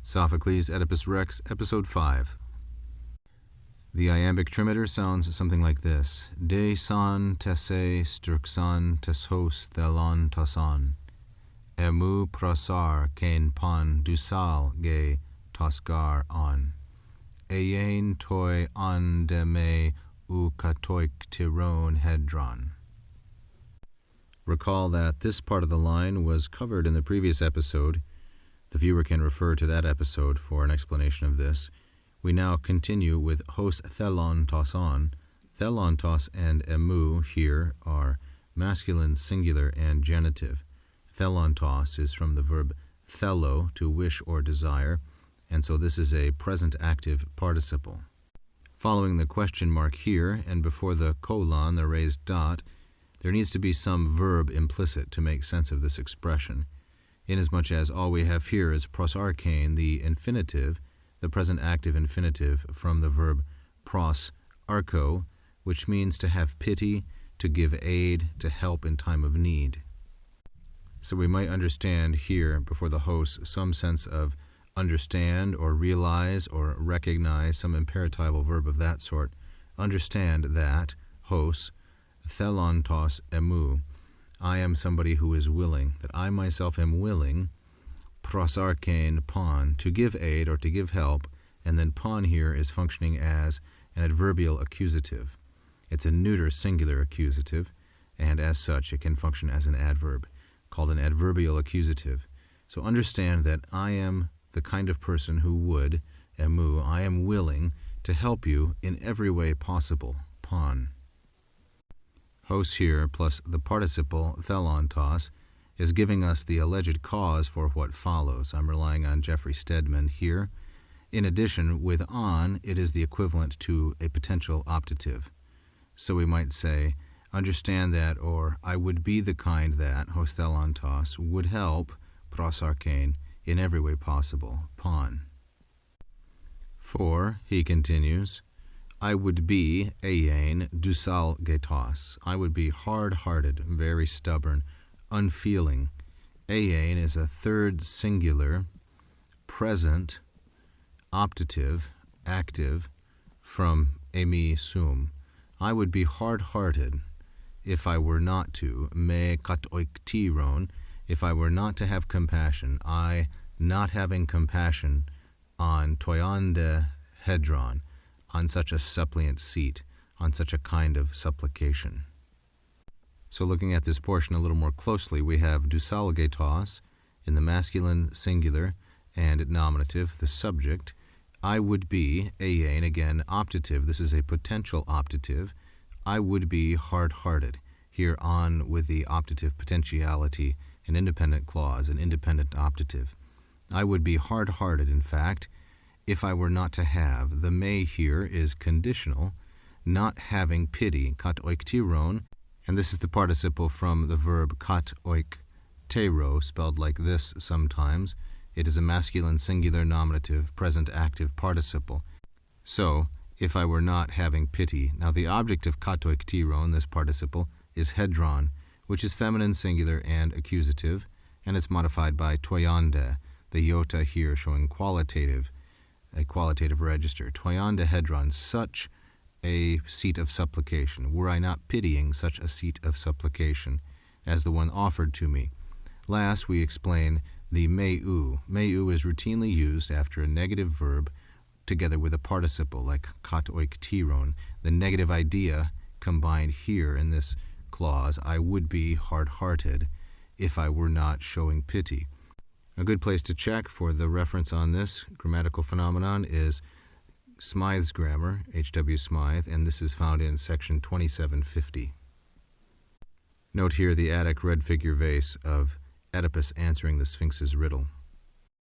Sophocles, Oedipus Rex, Episode 5. The iambic trimeter sounds something like this. De san tese sturxan teshos thelon tosan. Emu prosar kain pan dusal ge tosgar on. Eyen toi an de me u katoik tiron hedron. Recall that this part of the line was covered in the previous episode. The viewer can refer to that episode for an explanation of this. We now continue with hos thelon toson. Thelon tos and emu here are masculine singular and genitive. Thelon tos is from the verb thelo, to wish or desire, and so this is a present active participle. Following the question mark here, and before the colon, the raised dot, there needs to be some verb implicit to make sense of this expression, inasmuch as all we have here is prosarchein, the infinitive, the present active infinitive from the verb pros archo, which means to have pity, to give aid, to help in time of need. So we might understand here, before the hos, some sense of understand or realize or recognize, some imperatival verb of that sort. Understand that, hos, thelon tos emu, I am somebody who is willing, that I myself am willing, prosarchein pon, to give aid or to give help, and then pon here is functioning as an adverbial accusative. It's a neuter singular accusative, and as such it can function as an adverb, called an adverbial accusative. So understand that I am the kind of person who would, emu, I am willing to help you in every way possible, pon. Hos here plus the participle thelon tos is giving us the alleged cause for what follows. I'm relying on Jeffrey Stedman here. In addition, with on, it is the equivalent to a potential optative. So we might say, understand that, or I would be the kind that, hos thelon tos, would help, prosarchein, in every way possible, pon. For, he continues, I would be, eyen, dusal getos. I would be hard-hearted, very stubborn, unfeeling. Eyen is a third singular, present, optative, active, from emi sum. I would be hard-hearted if I were not to, me katoiktiron, if I were not to have compassion, I not having compassion on toyande hedron, on such a suppliant seat, on such a kind of supplication. So looking at this portion a little more closely, we have dusalgetos in the masculine singular and nominative, the subject. I would be, eyen, again, optative. This is a potential optative. I would be hard-hearted. Here on with the optative potentiality, an independent clause, an independent optative. I would be hard-hearted, in fact, if I were not to have. The me here is conditional, not having pity, katoiktiron, and this is the participle from the verb katoiktero, spelled like this sometimes. It is a masculine singular nominative, present active participle. So, if I were not having pity. Now the object of katoiktiron, this participle, is hedron, which is feminine singular and accusative, and it's modified by toyande, the iota here showing qualitative, a qualitative register. Toyande hedron, such a seat of supplication. Were I not pitying such a seat of supplication as the one offered to me? Last, we explain the meu. Meu is routinely used after a negative verb together with a participle like katoiktiron. The negative idea combined here in this clause, I would be hard-hearted if I were not showing pity. A good place to check for the reference on this grammatical phenomenon is Smythe's grammar, H.W. Smythe, and this is found in section 2750. Note here the Attic red figure vase of Oedipus answering the Sphinx's riddle.